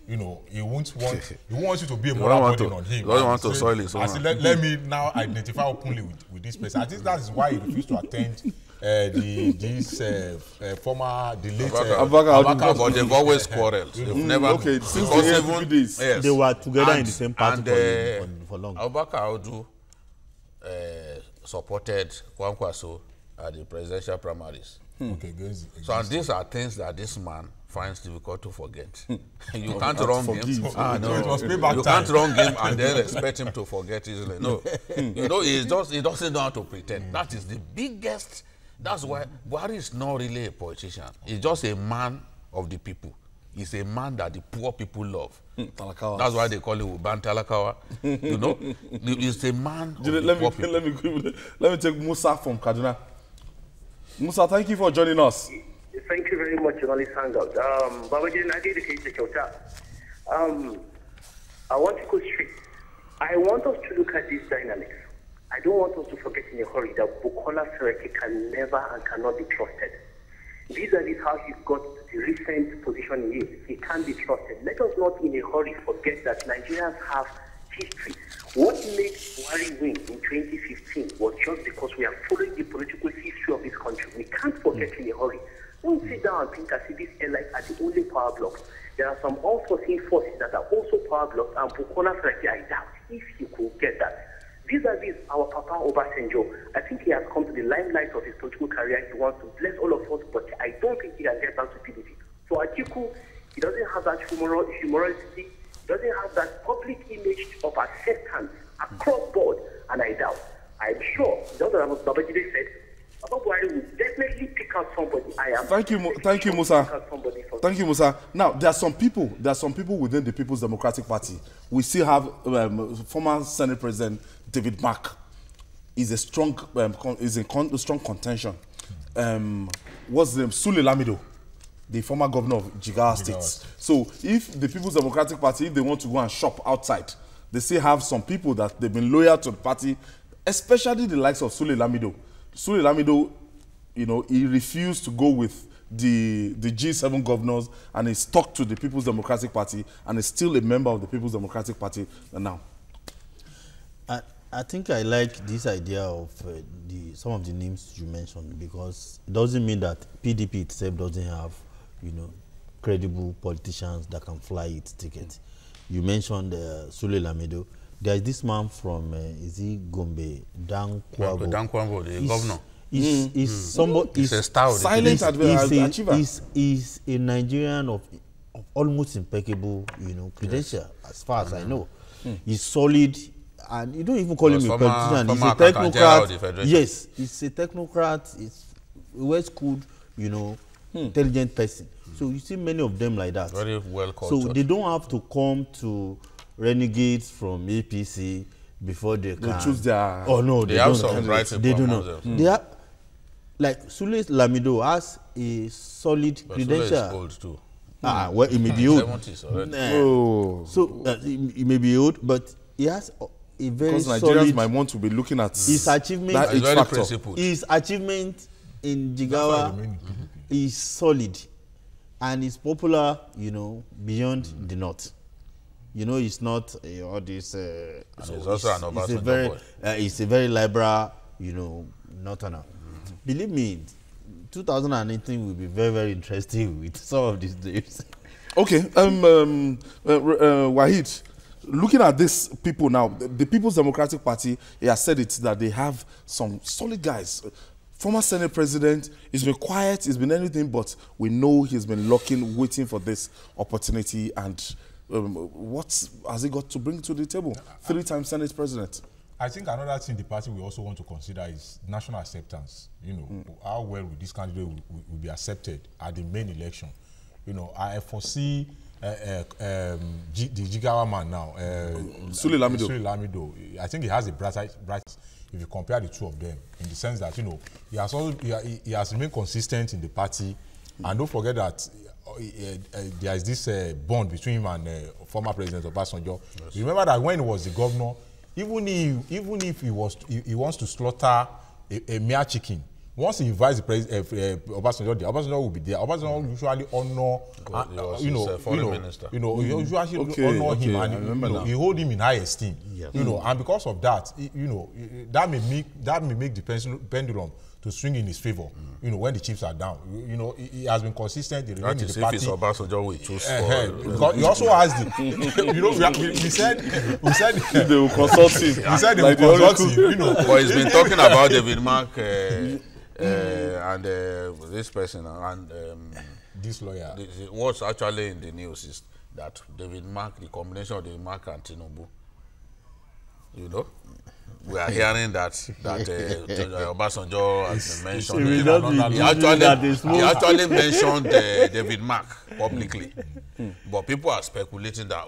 Speaker 3: he won't want you to be a moral burden on him.
Speaker 2: He doesn't want to soil his own.
Speaker 3: Let me now identify openly with this person. I think that is why he refused to attend former late
Speaker 2: Abaka, but they've always quarreled. They've never.
Speaker 1: Okay, since the days,
Speaker 4: they were together in the same party for long.
Speaker 2: Abaka Audu supported Kwankwaso at the presidential primaries.
Speaker 3: Okay,
Speaker 2: so and these are things that this man finds difficult to forget. You can't wrong him. You can't wrong him and then expect him to forget easily. No, he doesn't know how to pretend. That is the biggest. That's why Buhari is not really a politician. He's just a man of the people. He's a man that the poor people love. That's why they call him Uban Talakawa. He's a man of the poor people.
Speaker 1: Let me take Musa from Kaduna. Musa, thank you for joining us.
Speaker 6: Thank you very much, journalist Hangout. Babajide, I did the case to I want to go straight. I want us to look at these dynamics. I don't want us to forget in a hurry that Bukola Saraki can never and cannot be trusted. Vis-a-vis how he got the recent position he is, he can't be trusted. Let us not in a hurry forget that Nigerians have history. What made Buhari win in 2015 was just because we are following the political history of this country. We can't forget in a hurry. Don't sit down and think as if these airlines are the only power blocks. There are some unforeseen forces that are also power blocks, and Bukola Saraki, I doubt if you could get that. Vis-a-vis our Papa Obasanjo, I think he has come to the limelight of his political career. He wants to bless all of us, but I don't think he can get back to PDP. So Atiku, he doesn't have that humorosity, he doesn't have that public image of acceptance across board, and I doubt. I'm sure, just as Babajide said, Buhari will definitely pick out somebody.
Speaker 1: Thank you, Musa. Thank you, Musa. Now, there are some people within the People's Democratic Party. We still have former Senate President David Mark. Is a strong, strong contention. What's the name? Sule Lamido, the former governor of Jigawa State. So, if the People's Democratic Party, if they want to go and shop outside, they still have some people that they've been loyal to the party, especially the likes of Sule Lamido. Sule Lamido, you know, he refused to go with the G7 governors and he stuck to the People's Democratic Party and is still a member of the People's Democratic Party now.
Speaker 4: I think I like this idea of some of the names you mentioned, because it doesn't mean that PDP itself doesn't have, you know, credible politicians that can fly its ticket. You mentioned Sule Lamido. There is this man from is he Gombe, Dan Kwabo.
Speaker 2: Dan Kwabo, the governor.
Speaker 4: He's
Speaker 2: a star.
Speaker 1: Silent achiever.
Speaker 4: He's a Nigerian of almost impeccable, you know, credential, as far as I know. He's solid, and you don't even call him a politician. He's a technocrat. Yes, he's a technocrat. He's a well-schooled, you know, intelligent person. So you see many of them like that.
Speaker 2: Very well cultured.
Speaker 4: So they don't have to come to renegades from APC before they can
Speaker 1: choose their.
Speaker 4: Oh no,
Speaker 2: they have some rights.
Speaker 4: They do not. They are like Sule Lamido has a solid credential.
Speaker 2: Sule is old too.
Speaker 4: Well, he may be old.
Speaker 2: 70s already.
Speaker 4: So he may be old, but he has a very solid.
Speaker 1: Because Nigerians might want to be looking at
Speaker 4: his achievement.
Speaker 1: That
Speaker 2: is very
Speaker 1: factor.
Speaker 2: principled.
Speaker 4: His achievement in Jigawa is solid, and is popular, you know, beyond the north. You know, it's not all this.
Speaker 2: And he's also an Obasanjo boy.
Speaker 4: It's a very liberal, you know, northerner. Believe me, 2018 will be very, very interesting with some of these names.
Speaker 1: Okay, Wahid, looking at these people now, the People's Democratic Party, he has said it that they have some solid guys. Former Senate President, he's been quiet, he's been anything, but we know he's been looking, waiting for this opportunity. And what has he got to bring to the table? 3-time Senate President.
Speaker 3: I think another thing the party will also want to consider is national acceptance. You know, how well will this candidate will be accepted at the main election. You know, I foresee the Jigawa man now,
Speaker 1: Sule Lamido.
Speaker 3: Sule Lamido. I think he has a bright if you compare the two of them, in the sense that, you know, he has remained consistent in the party, and don't forget that there is this bond between him and former President Obasanjo. Yes. Remember that when he was the governor, even if he wants to slaughter a mere chicken, once he invites the president, Obasanjo will be there. Obasanjo usually honor, foreign minister. You know, he usually honor him, and he hold him in high esteem. Yes. You know, and because of that, you know, that may make the pendulum to swing in his favor. You know, when the chiefs are down, you know, he has been consistent. He remains in the party.
Speaker 2: Obasanjo will choose
Speaker 3: because he also has the, you know, we said
Speaker 1: they will consult him.
Speaker 3: We said they will consult him. You know,
Speaker 2: but he's been talking about David Mark and this person and
Speaker 3: this lawyer.
Speaker 2: What's actually in the news is that David Mark, the combination of David Mark and Tinubu. You know, we are hearing that Obasanjo has been mentioned. He actually mentioned David Mark publicly, but people are speculating that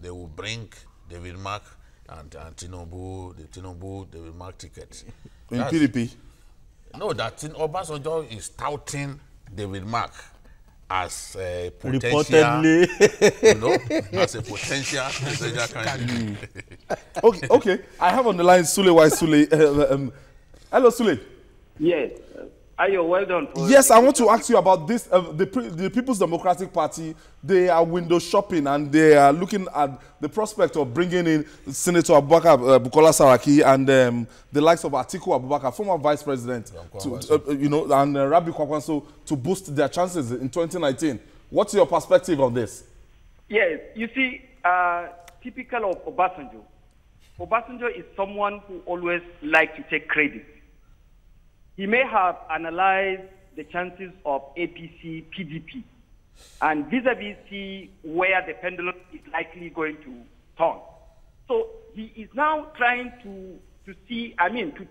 Speaker 2: they will bring David Mark and Tinubu, the Tinubu David Mark ticket.
Speaker 1: In PDP.
Speaker 2: No, that Obasanjo is touting David Mark as a potential,
Speaker 4: reportedly,
Speaker 2: you know, as a potential candidate.
Speaker 1: Okay. I have on the line Sule. Why Sule? Hello, Sule.
Speaker 5: Yes. Ayo, well done.
Speaker 1: Yes, I want to ask you about this. The People's Democratic Party, they are window shopping and they are looking at the prospect of bringing in Senator Abubakar Bukola Saraki and the likes of Atiku Abubakar, former Vice President, you know, and Rabi Kwakwanso to boost their chances in 2019. What's your perspective on this?
Speaker 5: Yes, you see, typical of Obasanjo. Obasanjo is someone who always likes to take credit. He may have analyzed the chances of APC, PDP, and vis-a-vis see where the pendulum is likely going to turn. So he is now trying to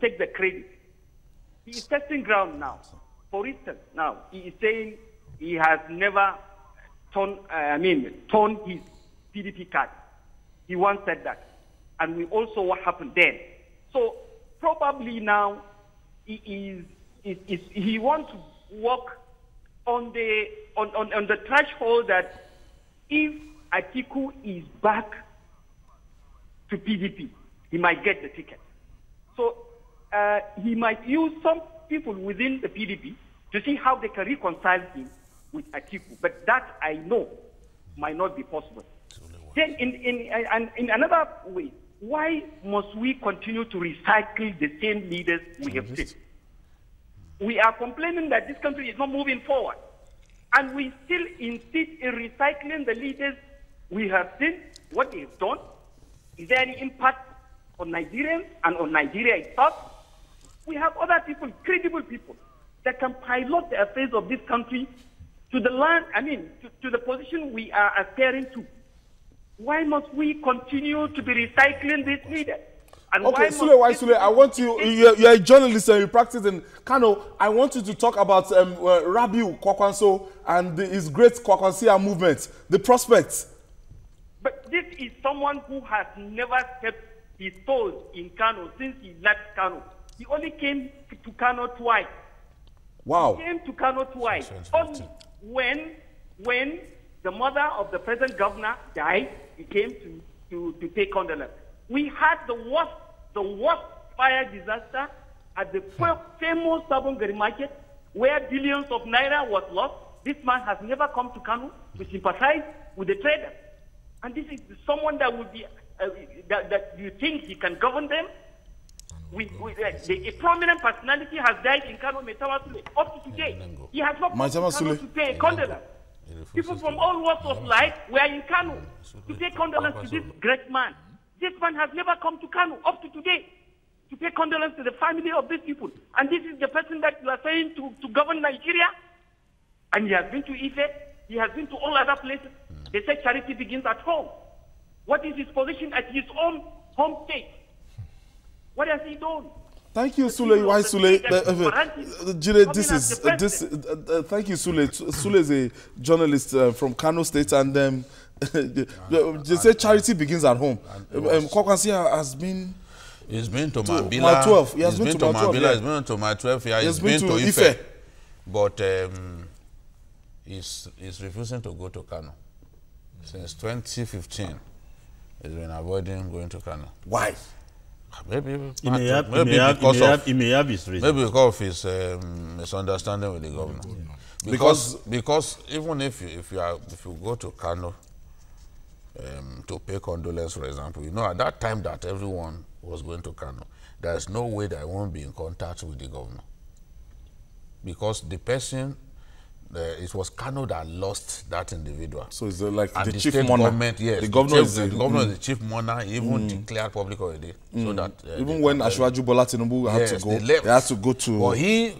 Speaker 5: take the credit.
Speaker 7: He is testing ground now. For instance, now he is saying he has never torn his PDP card. He once said that. And we also what happened then. So probably now he wants to walk on the threshold that if Atiku is back to PDP, he might get the ticket. So he might use some people within the PDP to see how they can reconcile him with Atiku. But that I know might not be possible. Then in another way, why must we continue to recycle the same leaders we have seen? We are complaining that this country is not moving forward. And we still insist in recycling the leaders we have seen, what they have done. Is there any impact on Nigerians and on Nigeria itself? We have other people, credible people, that can pilot the affairs of this country to the land, to the position we are aspiring to. Why must we continue to be recycling these leaders? And
Speaker 1: okay, Sule, I want you're a journalist and you practice in Kano. I want you to talk about Rabiu Kwakwanso and his great Kwakwansia movement, the prospects.
Speaker 7: But this is someone who has never stepped his toes in Kano since he left Kano. He only came to Kano twice.
Speaker 1: Wow.
Speaker 7: He came to Kano twice. Only when the mother of the present governor died, he came to pay condolence. We had the worst fire disaster at the famous Sabongari market, where billions of naira was lost. This man has never come to Kano to sympathize with the traders. And this is someone that would be, that you think he can govern them? A prominent personality has died in Kano, Metawasule. Up to today, he has not come to Kano to pay condolence. People from all walks of life were in Kano to pay condolence to this great man. This man has never come to Kano up to today to pay condolence to the family of these people. And this is the person that you are saying to govern Nigeria. And he has been to Ife. He has been to all other places. They say charity begins at home. What is his position at his own home state? What has he done?
Speaker 1: Thank you, Sule. Why Sule? Thank you, Sule. Sule is a journalist from Kano State, and they say charity begins at home. Kwakwansia has been.
Speaker 2: He's been to Mabila.
Speaker 1: 12.
Speaker 2: He has been to Mabila. He's been to my 12. Yeah, he's been to Ife. But he's refusing to go to Kano. Since 2015, he's been avoiding going to Kano.
Speaker 1: Why?
Speaker 2: Maybe
Speaker 4: He may have his reason.
Speaker 2: Maybe because of his misunderstanding with the governor. Because even if you go to Kano to pay condolence, for example, you know, at that time that everyone was going to Kano, there's no way that I won't be in contact with the governor. Because the person, it was Kano that lost that individual.
Speaker 1: So it's like
Speaker 2: and
Speaker 1: the chief mourner.
Speaker 2: Yes,
Speaker 1: the governor
Speaker 2: is the chief mourner. He even declared public holiday, so that
Speaker 1: even when Asiwaju Bola Tinubu had to go, they had to go to.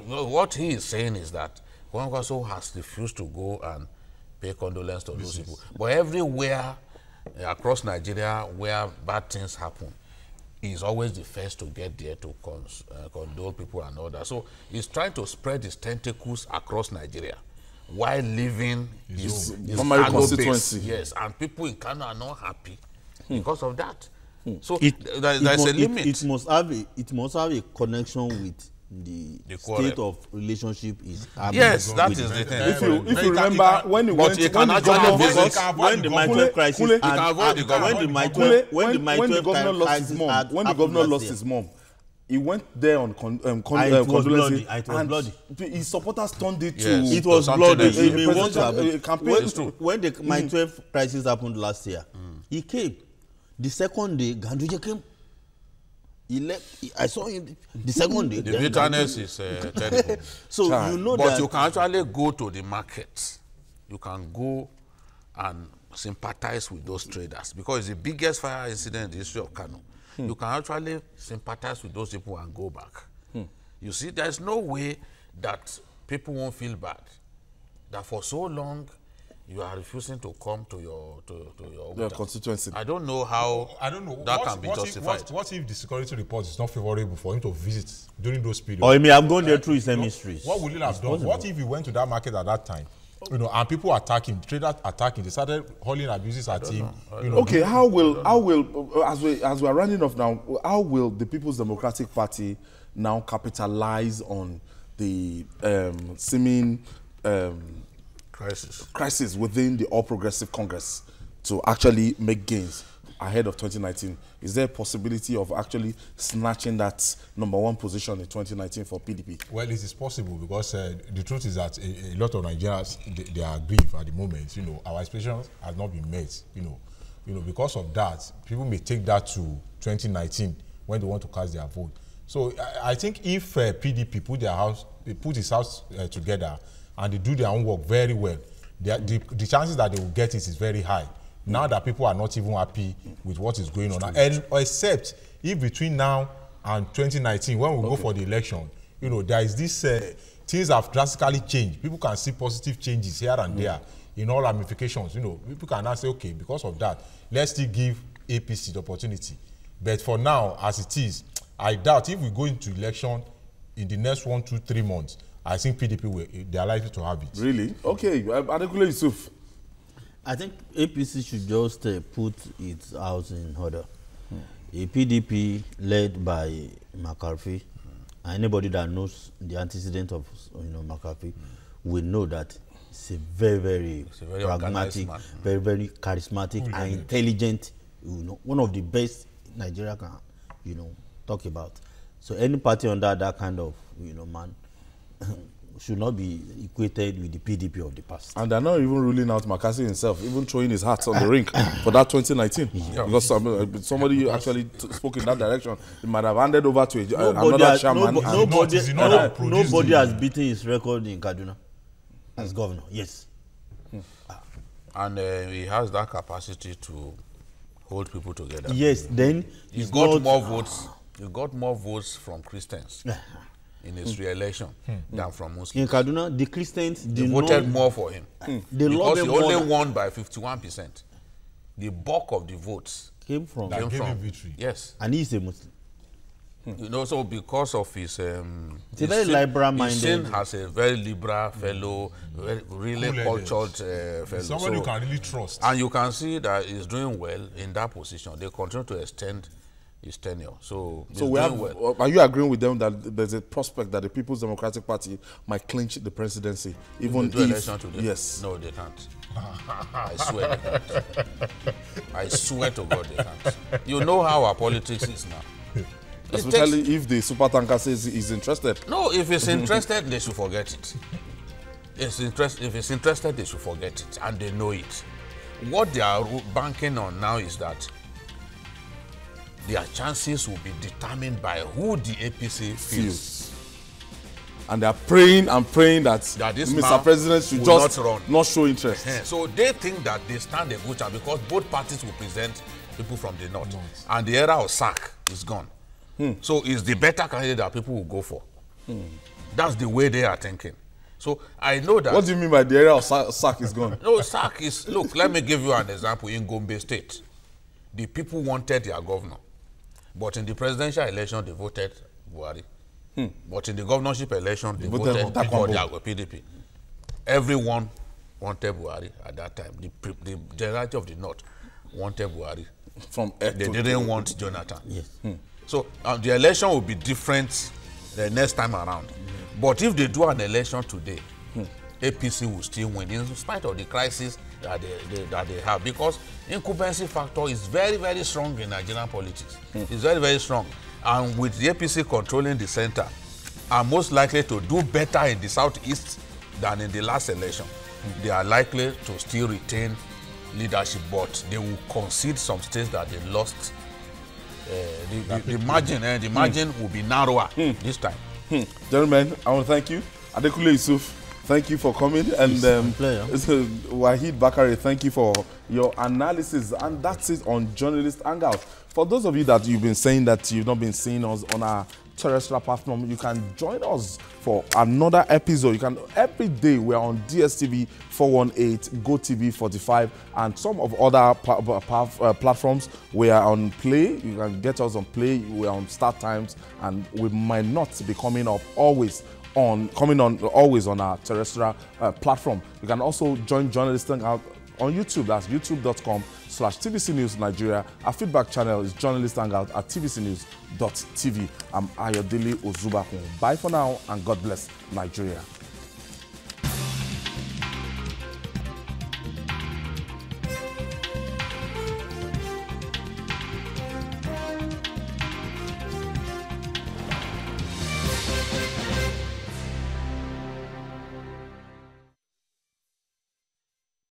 Speaker 2: But what he is saying is that Kwakwanso has refused to go and pay condolence to those people. But everywhere across Nigeria where bad things happen, he's always the first to get there to condole people and all that. So he's trying to spread his tentacles across Nigeria while leaving his constituency. Yes, and people in Kano are not happy because of that. So there's a limit.
Speaker 4: It must have a connection with the state of relationship is.
Speaker 2: Yes, that is the thing.
Speaker 1: If you remember when the governor lost his mom, he went there on condolence, and his supporters turned it to.
Speaker 4: It was bloody. When the My 12 crisis happened last year, he came. The second day, Ganduje came. He left. I saw him the second day.
Speaker 2: The bitterness is terrible.
Speaker 4: So you know
Speaker 2: but
Speaker 4: that.
Speaker 2: you can actually go to the market. You can go and sympathize with those traders because it's the biggest fire incident in the history of Kano. You can actually sympathize with those people and go back. You see, there's no way that people won't feel bad. That for so long, you are refusing to come to your
Speaker 1: constituency.
Speaker 2: I don't know how that can be justified.
Speaker 3: What if the security report is not favorable for him to visit during those periods?
Speaker 4: Or he may have gone there through his mysteries.
Speaker 3: What would he have done? What if he went to that market at that time? You know, and people attack him, traders attack him. They started hurling abuses at him. You know,
Speaker 1: okay, how will as we are running off now? How will the People's Democratic Party now capitalize on the seeming crisis within the All Progressive Congress to actually make gains ahead of 2019? Is there a possibility of actually snatching that #1 position in 2019 for PDP?
Speaker 3: Well, it is possible because the truth is that a lot of Nigerians they are grieved at the moment. You know, our expectations have not been met. You know, because of that, people may take that to 2019 when they want to cast their vote. So I think if PDP put his house together and they do their own work very well, the chances that they will get it is very high. Now that people are not even happy with what is going on, and except if between now and 2019, when we go for the election, you know, there is this things have drastically changed. People can see positive changes here and there in all ramifications. You know, people can now say, okay, because of that, let's still give APC the opportunity. But for now, as it is, I doubt if we go into election in the next 1, 2, 3 months, I think PDP they are likely to have it.
Speaker 1: Really? Okay, Adekunle Yusuf.
Speaker 4: I think APC should just put its house in order. A PDP led by McCarthy, and anybody that knows the antecedent of McCarthy will know that it's a very pragmatic, very charismatic and intelligent. One of the best Nigeria can talk about. So any party under that kind of man should not be equated with the PDP of the past.
Speaker 1: And they're not even ruling out McCarthy himself, even throwing his hat on the ring for that 2019. Yeah. Because somebody actually spoke in that direction. He might have handed over to another chairman.
Speaker 4: Nobody has beaten his record in Kaduna as governor. Yes.
Speaker 2: And he has that capacity to hold people together.
Speaker 4: Yes, then
Speaker 2: he got more votes. He got more votes from Christians in his re-election than from Muslims.
Speaker 4: In Kaduna, the Christians
Speaker 2: voted more for him because he only won by 51%. The bulk of the votes
Speaker 4: came from
Speaker 3: victory.
Speaker 2: Yes,
Speaker 4: and he's a Muslim.
Speaker 2: So because of his,
Speaker 4: it's a very liberal-minded.
Speaker 2: Has a very liberal fellow, really cultured fellow.
Speaker 3: Someone you can really trust.
Speaker 2: And you can see that he's doing well in that position. They continue to extend his tenure. So
Speaker 1: are you agreeing with them that there's a prospect that the People's Democratic Party might clinch the presidency, even if
Speaker 2: election today?
Speaker 1: Yes.
Speaker 2: No, they can't. I swear they can't. I swear to God they can't. You know how our politics is now.
Speaker 1: Especially if the supertanker says he's interested.
Speaker 2: No, if he's interested, they should forget it. If he's interested, they should forget it, and they know it. What they are banking on now is that their chances will be determined by who the APC feels.
Speaker 1: And they are praying and praying that Mr. President should just not show interest.
Speaker 2: So they think that they stand a good chance because both parties will present people from the north. And the era of sack is gone. So it's the better candidate that people will go for. That's the way they are thinking. So I know that.
Speaker 1: What do you mean by the era of sack is gone?
Speaker 2: No, sack is, look, let me give you an example. In Gombe State, the people wanted their governor. But in the presidential election, they voted Buhari. But in the governorship election, they voted for the PDP. Everyone wanted Buhari at that time. The generality of the north wanted Buhari. They didn't want Jonathan.
Speaker 4: Yes.
Speaker 2: So the election will be different the next time around. But if they do an election today, APC will still win in spite of the crisis that they have, because incumbency factor is very, very strong in Nigerian politics. It's very, very strong. And with the APC controlling the center, are most likely to do better in the southeast than in the last election. They are likely to still retain leadership, but they will concede some states that they lost. The margin will be narrower this time.
Speaker 1: Gentlemen, I want to thank you. Adekunle Yusuf, thank you for coming. And Wahid Bakare, thank you for your analysis. And that's it on Journalist Hangout. For those of you that you've been saying that you've not been seeing us on our terrestrial platform. You can join us for another episode. You can every day. We are on DSTV 418, GoTV 45, and some of other platforms. We are on Play. You can get us on Play. We are on Start Times, and we might not be coming on always on our terrestrial platform. You can also join Journalist Hangout on YouTube. That's youtube.com/TVC News Nigeria. Our feedback channel is Journalist Hangout at tvcnews.tv. I'm Ayodele Ozubakun. Bye for now, and God bless Nigeria.